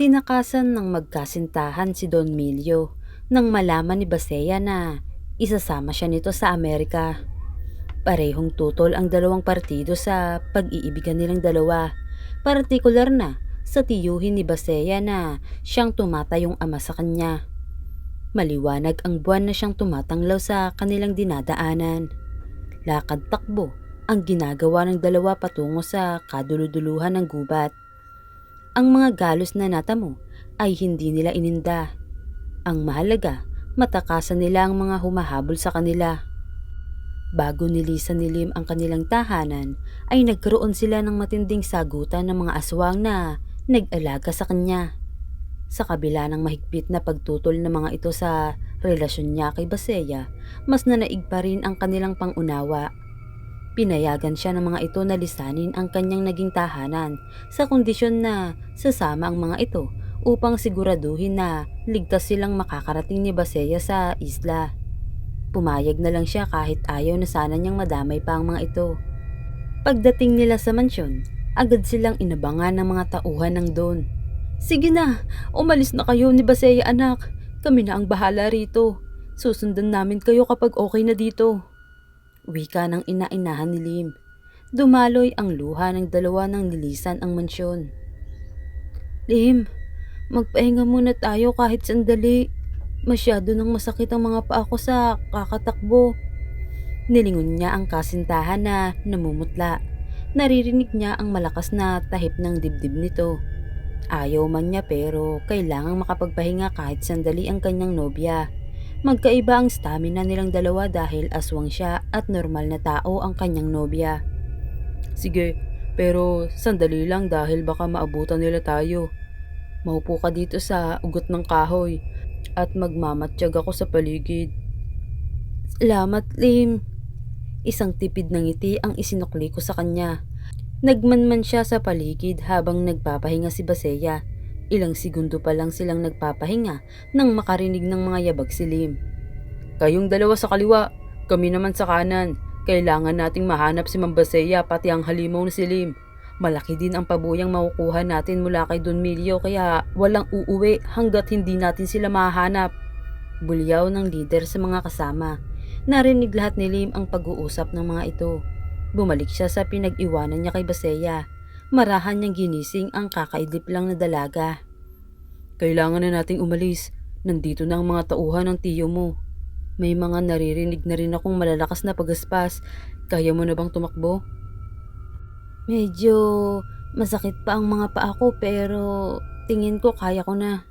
Tinakasan ng magkasintahan si Don Milio nang malaman ni Basea na isasama siya nito sa Amerika. Parehong tutol ang dalawang partido sa pag-iibigan nilang dalawa, partikular na sa tiyuhin ni Basea na siyang tumatayong ama sa kanya. Maliwanag ang buwan na siyang tumatanglaw sa kanilang dinadaanan. Lakad takbo ang ginagawa ng dalawa patungo sa kaduluduluhan ng gubat. Ang mga galos na natamo ay hindi nila ininda. Ang mahalaga, matakasan nila ang mga humahabol sa kanila. Bago nilisan ni Lim ang kanilang tahanan, ay nagkaroon sila ng matinding sagutan ng mga aswang na nag-alaga sa kanya. Sa kabila ng mahigpit na pagtutol ng mga ito sa relasyon niya kay Basea, mas nanaig pa rin ang kanilang pangunawa. Pinayagan siya ng mga ito na lisanin ang kanyang naging tahanan sa kondisyon na sasama ang mga ito upang siguraduhin na ligtas silang makakarating ni Basea sa isla. Pumayag na lang siya kahit ayaw na sana niyang madamay pa ang mga ito. Pagdating nila sa mansyon, agad silang inabangan ng mga tauhan ng Don. "Sige na, umalis na kayo ni Basea anak. Kami na ang bahala rito. Susundan namin kayo kapag okay na dito." Wika ng ina-inahan ni Lim. Dumaloy ang luha ng dalawa nang nilisan ang mansyon. "Lim, magpahinga muna tayo kahit sandali. Masyado nang masakit ang mga paa ko sa kakatakbo." Nilingon niya ang kasintahan na namumutla. Naririnig niya ang malakas na tahip ng dibdib nito. Ayaw man niya pero kailangang makapagpahinga kahit sandali ang kanyang nobya. Magkaiba ang stamina nilang dalawa dahil aswang siya at normal na tao ang kanyang nobya. "Sige, pero sandali lang dahil baka maabutan nila tayo. Maupo ka dito sa ugot ng kahoy at magmamatsyag ako sa paligid." "Salamat, Lim." Isang tipid ng ngiti ang isinukli ko sa kanya. Nagmanman siya sa paligid habang nagpapahinga si Basea. Ilang segundo pa lang silang nagpapahinga nang makarinig ng mga yabag si Lim. "Kayong dalawa sa kaliwa, kami naman sa kanan. Kailangan nating mahanap si Ma'am Basea pati ang halimaw na si Lim. Malaki din ang pabuyang makukuha natin mula kay Don Milio kaya walang uuwi hanggat hindi natin sila mahanap." Bulyaw ng lider sa mga kasama. Narinig lahat ni Lim ang pag-uusap ng mga ito. Bumalik siya sa pinag-iwanan niya kay Basea. Marahan niyang ginising ang kakaidlip lang na dalaga. "Kailangan na nating umalis. Nandito na ang mga tauhan ng tiyo mo. May mga naririnig na rin akong malalakas na pagaspas. Kaya mo na bang tumakbo?" "Medyo masakit pa ang mga paa ko pero tingin ko kaya ko na."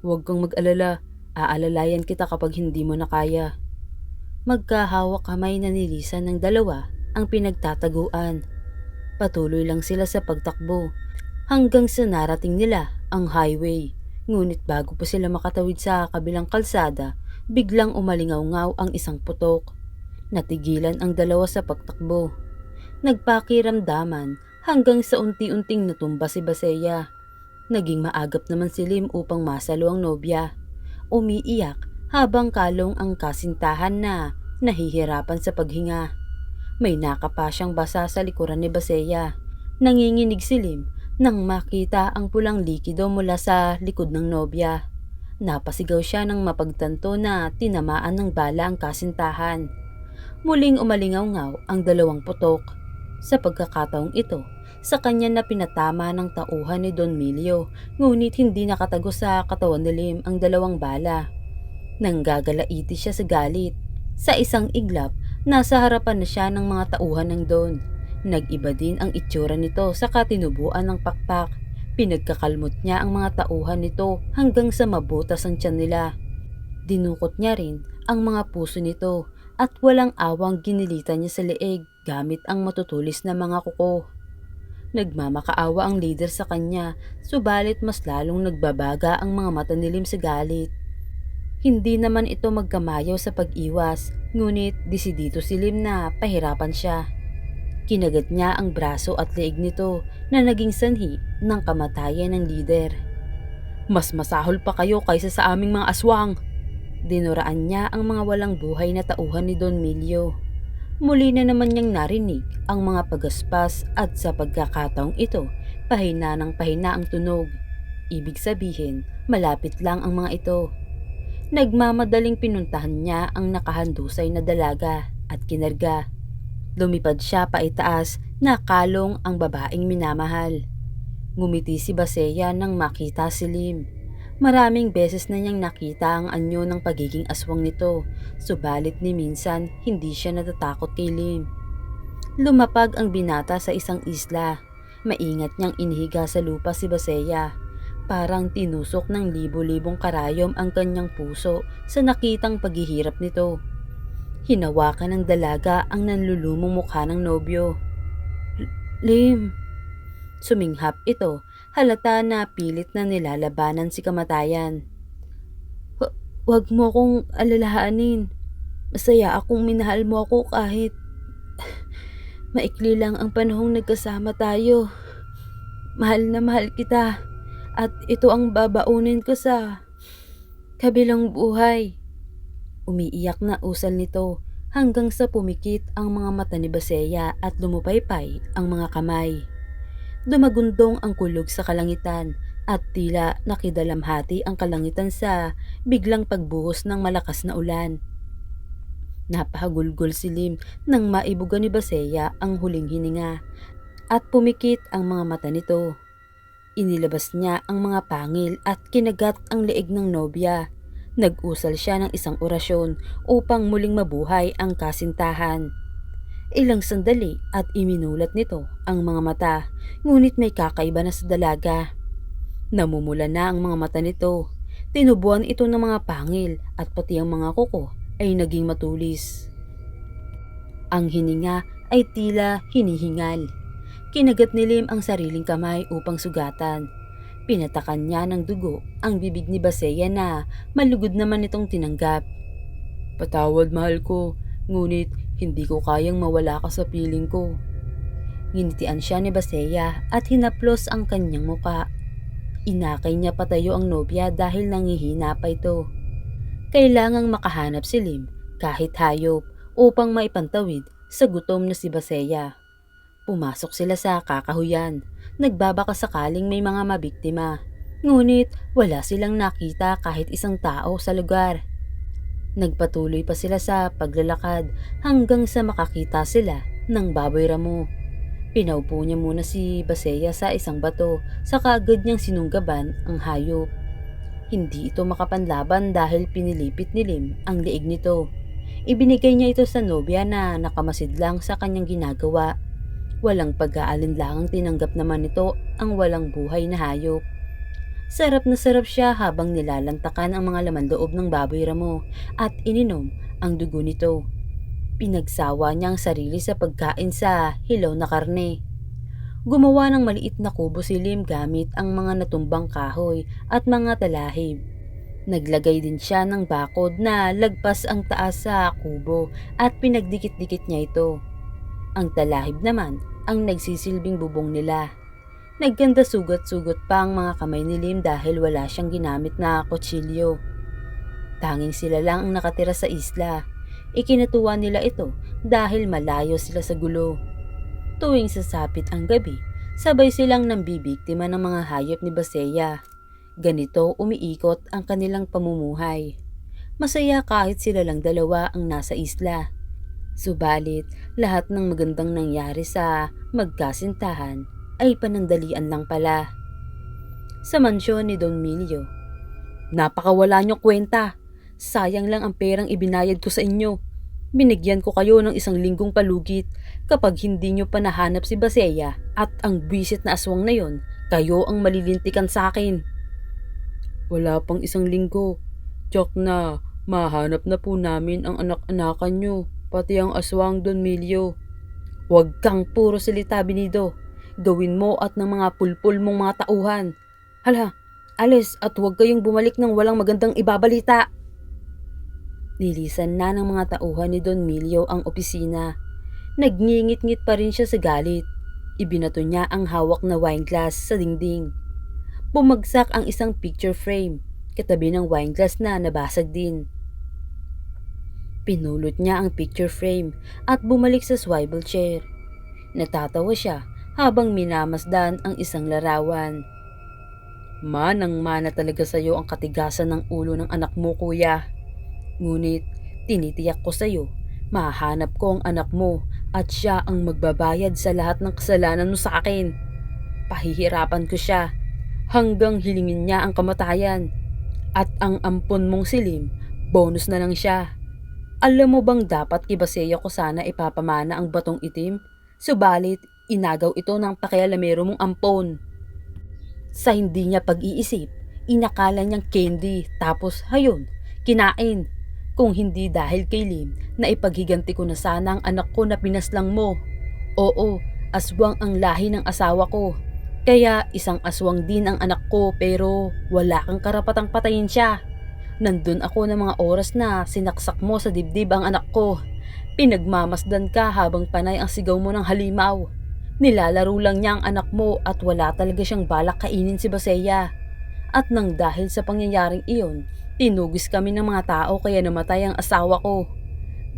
"Huwag kang mag-alala. Aalalayan kita kapag hindi mo na kaya." Magkahawak kamay na nilisan ng dalawa ang pinagtataguan. Patuloy lang sila sa pagtakbo hanggang sa narating nila ang highway. Ngunit bago pa sila makatawid sa kabilang kalsada, biglang umalingaw-ngaw ang isang putok. Natigilan ang dalawa sa pagtakbo. Nagpakiramdaman hanggang sa unti-unting natumba si Basea. Naging maagap naman si Lim upang masalo ang nobya. Umiiyak habang kalong ang kasintahan na nahihirapan sa paghinga. May nakapa siyang basa sa likuran ni Basea. Nanginginig si Lim nang makita ang pulang likido mula sa likod ng nobya. Napasigaw siya nang mapagtanto na tinamaan ng bala ang kasintahan. Muling umalingaw-ngaw ang dalawang putok. Sa pagkakataong ito, sa kanya na pinatama ng tauhan ni Don Milio, ngunit hindi nakatago sa katawan ni Lim ang dalawang bala. Nanggagalaiti siya sa galit. Sa isang iglap, nasa harapan na siya ng mga tauhan ng Don. Nag-iba din ang itsura nito sa katinubuan ng pakpak. Pinagkakalmot niya ang mga tauhan nito hanggang sa mabutas ang tiyan nila. Dinukot niya rin ang mga puso nito at walang awang ginilitan niya sa leeg gamit ang matutulis na mga kuko. Nagmamakaawa ang leader sa kanya, subalit mas lalong nagbabaga ang mga mata ni Lim sa galit. Hindi naman ito magkamayaw sa pag-iwas, ngunit desidido si Lim na pahirapan siya. Kinagat niya ang braso at leeg nito na naging sanhi ng kamatayan ng lider. "Mas masahol pa kayo kaysa sa aming mga aswang!" Dinuraan niya ang mga walang buhay na tauhan ni Don Milio. Muli na naman niyang narinig ang mga pagaspas at sa pagkakataong ito, pahina ng pahina ang tunog. Ibig sabihin, malapit lang ang mga ito. Nagmamadaling pinuntahan niya ang nakahandusay na dalaga at kinarga. Lumipad siya paitaas na kalong ang babaeng minamahal. Ngumiti si Baseya nang makita si Lim. Maraming beses na niyang nakita ang anyo ng pagiging aswang nito, subalit ni minsan hindi siya natatakot kay Lim. Lumapag ang binata sa isang isla. Maingat niyang inihiga sa lupa si Baseya. Parang tinusok ng libo-libong karayom ang kanyang puso sa nakitang paghihirap nito. Hinawakan ng dalaga ang nanlulumong mukha ng nobyo. Lim! Suminghap ito, halata na pilit na nilalabanan si kamatayan. Wag mo akong alalahanin. Masaya akong minahal mo ako kahit maikli lang ang panahong nagkasama tayo. Mahal na mahal kita at ito ang babaunin ko sa kabilang buhay. Umiiyak na usal nito hanggang sa pumikit ang mga mata ni Baseya at lumupaypay ang mga kamay. Dumagundong ang kulog sa kalangitan at tila nakidalamhati ang kalangitan sa biglang pagbuhos ng malakas na ulan. Napahagulgol si Lim nang maibuga ni Baseya ang huling hininga at pumikit ang mga mata nito. Inilabas niya ang mga pangil at kinagat ang leeg ng nobya. Nag-usal siya ng isang orasyon upang muling mabuhay ang kasintahan. Ilang sandali at iminulat nito ang mga mata, ngunit may kakaiba na sa dalaga. Namumula na ang mga mata nito. Tinubuan ito ng mga pangil at pati ang mga kuko ay naging matulis. Ang hininga ay tila hinihingal. Kinagat ni Lim ang sariling kamay upang sugatan. Pinatakan niya ng dugo ang bibig ni Baseya na malugod naman itong tinanggap. Patawad mahal ko, ngunit hindi ko kayang mawala ka sa piling ko. Nginitian siya ni Baseya at hinaplos ang kanyang muka. Inakay niya patayo ang nobya dahil nangihina pa ito. Kailangang makahanap si Lim kahit hayop upang maipantawid sa gutom na si Baseya. Pumasok sila sa kakahuyan. Nagbabaka sakaling may mga mabiktima. Ngunit wala silang nakita kahit isang tao sa lugar. Nagpatuloy pa sila sa paglalakad hanggang sa makakita sila ng baboy ramo. Pinaupo niya muna si Baseya sa isang bato, saka agad niyang sinunggaban ang hayop. Hindi ito makapanlaban dahil pinilipit ni Lim ang leeg nito. Ibinigay niya ito sa nobya na nakamasid lang sa kanyang ginagawa. Walang pag-aalinlangang tinanggap naman nito ang walang buhay na hayop. Sarap na sarap siya habang nilalantakan ang mga laman loob ng baboy ramo at ininom ang dugo nito. Pinagsawa niya ang sarili sa pagkain sa hilaw na karne. Gumawa ng maliit na kubo si Lim gamit ang mga natumbang kahoy at mga talahib. Naglagay din siya ng bakod na lagpas ang taas sa kubo at pinagdikit-dikit niya ito. Ang talahib naman ang nagsisilbing bubong nila. Nagganda sugat-sugot pa ang mga kamay ni Lim dahil wala siyang ginamit na kutsilyo. Tanging sila lang ang nakatira sa isla. Ikinatuwa nila ito dahil malayo sila sa gulo. Tuwing sasapit ang gabi, sabay silang nambibiktima ng mga hayop ni Baseya. Ganito umiikot ang kanilang pamumuhay. Masaya kahit sila lang dalawa ang nasa isla. Subalit, lahat ng magandang nangyari sa magkasintahan ay panandalian lang pala. Sa mansyon ni Don Milio. Napakawala niyo kwenta. Sayang lang ang perang ibinayad ko sa inyo. Binigyan ko kayo ng 1 linggong palugit. Kapag hindi nyo pa nahanap si Baseya at ang bisit na aswang na yon, kayo ang malilintikan sa akin. Wala pang 1 linggo. Tsak na, mahanap na po namin ang anak-anakan nyo, pati ang aswang Don Milio. Huwag kang puro salita, Binido. Gawin mo at ng mga pulpul mong mga tauhan. Hala, alis at huwag kayong bumalik ng walang magandang ibabalita. Nilisan na ng mga tauhan ni Don Milio ang opisina. Nagngingit-ngit pa rin siya sa galit. Ibinato niya ang hawak na wine glass sa dingding. Bumagsak ang isang picture frame, katabi ng wine glass na nabasag din. Pinulot niya ang picture frame at bumalik sa swivel chair. Natatawa siya habang minamasdan ang isang larawan. Manang-mana talaga sa'yo ang katigasan ng ulo ng anak mo, kuya. Ngunit tinitiyak ko sa'yo, mahanap ko ang anak mo at siya ang magbabayad sa lahat ng kasalanan mo sa akin. Pahihirapan ko siya hanggang hilingin niya ang kamatayan. At ang ampon mong silim, bonus na lang siya. Alam mo bang dapat kay Baseya ko sana ipapamana ang batong itim? Subalit, inagaw ito ng pakialamero mong ampon. Sa hindi niya pag-iisip, inakala niyang candy tapos hayon, kinain. Kung hindi dahil kay Lim, na ipaghiganti ko na sana ang anak ko na pinaslang mo. Oo, aswang ang lahi ng asawa ko. Kaya isang aswang din ang anak ko pero wala kang karapatang patayin siya. Nandun ako ng mga oras na sinaksak mo sa dibdib ang anak ko. Pinagmamasdan ka habang panay ang sigaw mo ng halimaw. Nilalaro lang niya ang anak mo at wala talaga siyang balak kainin si Baseya. At nang dahil sa pangyayaring iyon, tinugis kami ng mga tao kaya namatay ang asawa ko.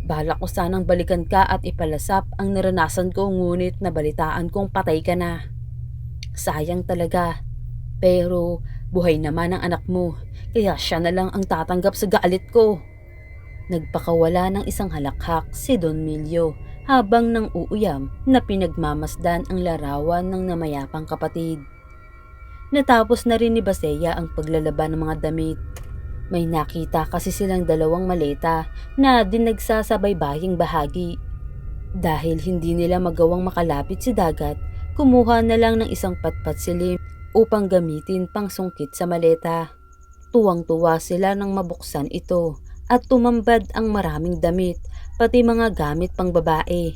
Balak ko sanang balikan ka at ipalasap ang naranasan ko ngunit nabalitaan kong patay ka na. Sayang talaga. Pero buhay naman ang anak mo, kaya siya na lang ang tatanggap sa galit ko. Nagpakawala ng isang halakhak si Don Milio habang nang uuyam na pinagmamasdan ang larawan ng namayapang kapatid. Natapos na rin ni Baseya ang paglalaban ng mga damit. May nakita kasi silang dalawang maleta na dinagsasabay-baying bahagi. Dahil hindi nila magawang makalapit si dagat, kumuha na lang ng isang patpat silim upang gamitin pang sungkit sa maleta. Tuwang-tuwa sila nang mabuksan ito at tumambad ang maraming damit, pati mga gamit pang babae.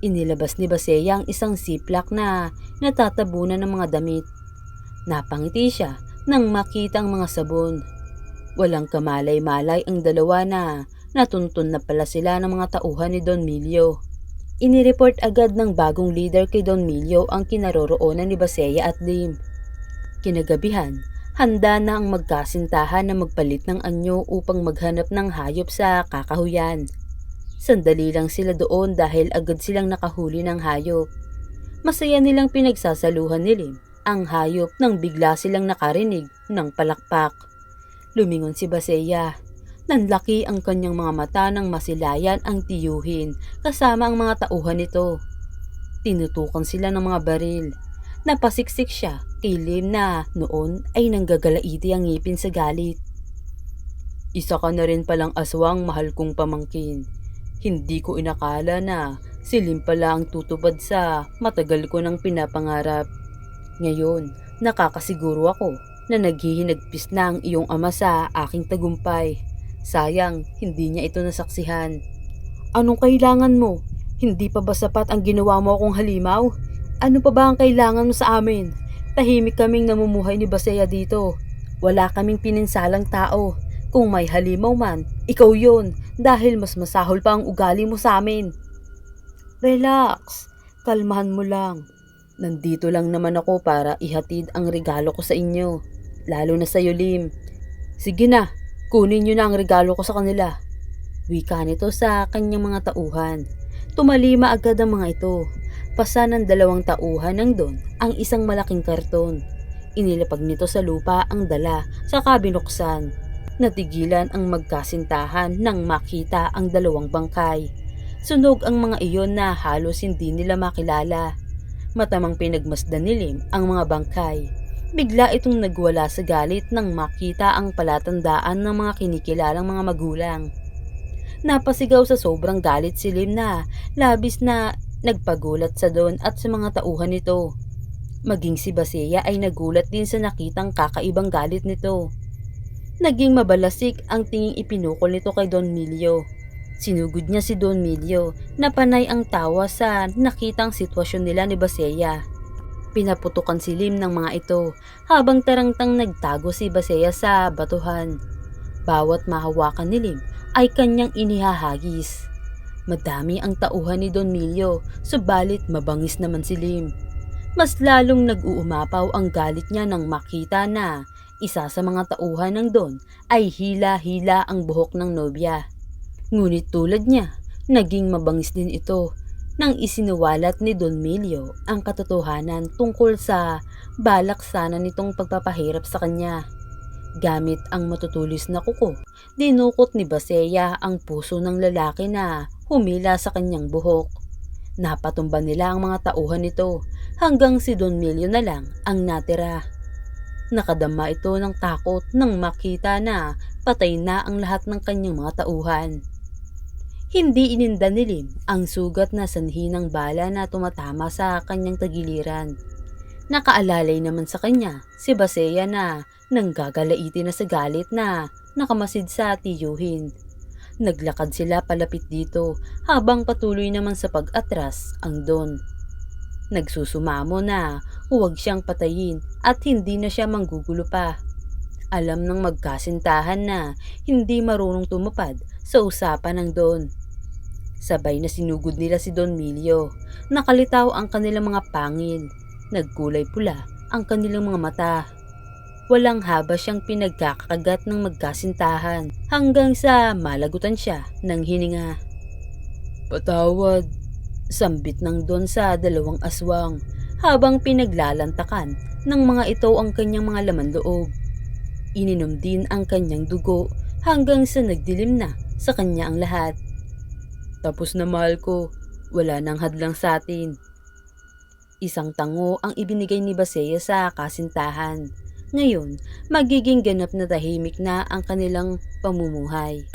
Inilabas ni Baseya ang isang siplak na natatabunan ng mga damit. Napangiti siya nang makita ang mga sabon. Walang kamalay-malay ang dalawa na natuntun na pala sila ng mga tauhan ni Don Milio. Inireport agad ng bagong leader kay Don Milio ang kinaroroonan ni Baseya at Lim. Kinagabihan, handa na ang magkasintahan na magpalit ng anyo upang maghanap ng hayop sa kakahuyan. Sandali lang sila doon dahil agad silang nakahuli ng hayop. Masaya nilang pinagsasaluhan ni Lim ang hayop nang bigla silang nakarinig ng palakpak. Lumingon si Baseya. Nanlaki ang kanyang mga mata nang masilayan ang tiyuhin kasama ang mga tauhan nito. Tinutukan sila ng mga baril. Napasiksik siya kay Lim na noon ay nanggagalaiti ang ngipin sa galit. Isa ka na rin palang aswang, mahal kong pamangkin. Hindi ko inakala na si Lim pala ang tutupad sa matagal ko nang pinapangarap. Ngayon, nakakasiguro ako na naghihinagpis na ang iyong ama sa aking tagumpay. Sayang, hindi niya ito nasaksihan. Anong kailangan mo? Hindi pa ba sapat ang ginawa mo akong halimaw? Ano pa ba ang kailangan mo sa amin? Tahimik kaming namumuhay ni Baseya dito. Wala kaming pininsalang tao. Kung may halimaw man, ikaw yun dahil mas masahol pa ang ugali mo sa amin. Relax, kalmahan mo lang. Nandito lang naman ako para ihatid ang regalo ko sa inyo. Lalo na sa iyo, Lim. Sige na, kunin niyo na ang regalo ko sa kanila. Wika nito sa kanyang mga tauhan. Tumalima agad ang mga ito. Pasa ng dalawang tauhan ng Don ang isang malaking karton. Inilapag nito sa lupa ang dala saka binuksan. Natigilan ang magkasintahan nang makita ang dalawang bangkay. Sunog ang mga iyon na halos hindi nila makilala. Matamang pinagmasdan ni Lim ang mga bangkay. Bigla itong nagwala sa galit nang makita ang palatandaan ng mga kinikilalang mga magulang. Napasigaw sa sobrang galit si Lim na labis na nagpagulat sa Don at sa mga tauhan nito. Maging si Baseya ay nagulat din sa nakitang kakaibang galit nito. Naging mabalasik ang tinging ipinukol nito kay Don Milio. Sinugod niya si Don Milio na panay ang tawa sa nakitang sitwasyon nila ni Baseya. Pinaputukan si Lim ng mga ito habang tarangtang nagtago si Baseya sa batuhan. Bawat mahawakan ni Lim ay kanyang inihahagis. Madami ang tauhan ni Don Milio, subalit mabangis naman si Lim. Mas lalong nag-uumapaw ang galit niya nang makita na isa sa mga tauhan ng Don ay hila-hila ang buhok ng nobya. Ngunit tulad niya, naging mabangis din ito. nang isinuwalat ni Don Milio ang katotohanan tungkol sa balak sana nitong pagpapahirap sa kanya. Gamit ang matutulis na kuko, dinukot ni Baseya ang puso ng lalaki na humila sa kanyang buhok. Napatumba nila ang mga tauhan nito hanggang si Don Milio na lang ang natira. Nakadama ito ng takot nang makita na patay na ang lahat ng kanyang mga tauhan. Hindi ininda ni Lim ang sugat na sanhi ng bala na tumatama sa kanyang tagiliran. Nakaalalay naman sa kanya si Baseya na nanggagalaiti na sa galit na nakamasid sa tiyuhin. Naglakad sila palapit dito habang patuloy naman sa pag-atras ang Don. Nagsusumamo na huwag siyang patayin at hindi na siya manggugulo pa. Alam ng magkasintahan na hindi marunong tumupad sa usapan ng Don. Sabay na sinugod nila si Don Milio. Nakalitaw ang kanilang mga pangil. Nagkulay pula ang kanilang mga mata. Walang haba siyang pinagkakagat ng magkasintahan hanggang sa malagutan siya ng hininga. "Patawad," sambit ng Don sa dalawang aswang habang pinaglalantakan ng mga ito ang kanyang mga laman loob. Ininom din ang kanyang dugo hanggang sa nagdilim na sa kanya ang lahat. "Tapos na, mahal ko. Wala nang hadlang sa atin." Isang tango ang ibinigay ni Baseya sa kasintahan. Ngayon, magiging ganap na tahimik na ang kanilang pamumuhay.